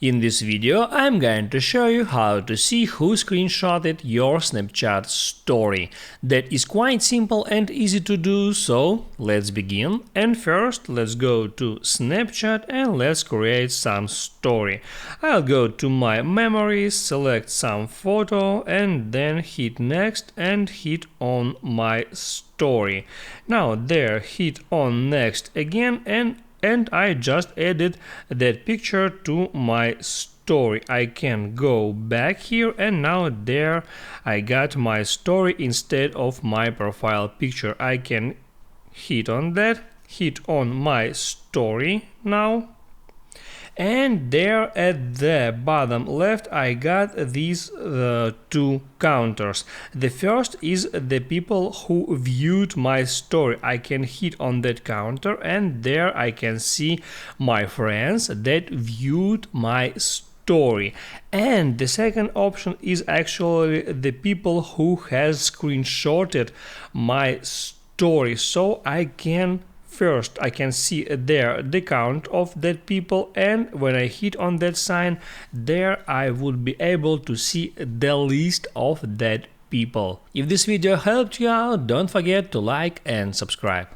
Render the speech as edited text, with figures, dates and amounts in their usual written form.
In this video, I'm going to show you how to see who screenshotted your Snapchat story. That is quite simple and easy to do, so let's begin. And first, let's go to Snapchat and let's create some story. I'll go to my memories, select some photo and then hit next and hit on my story. Now there, hit on next again and I just added that picture to my story. I can go back here and now there I got my story instead of my profile picture. I can hit on that, hit on my story now. And there at the bottom left I got these two counters. The first is the people who viewed my story. I can hit on that counter and there I can see my friends that viewed my story. And the second option is actually the people who has screenshotted my story. So I can see there the count of that people, and when I hit on that sign, there I would be able to see the list of that people. If this video helped you out, don't forget to like and subscribe.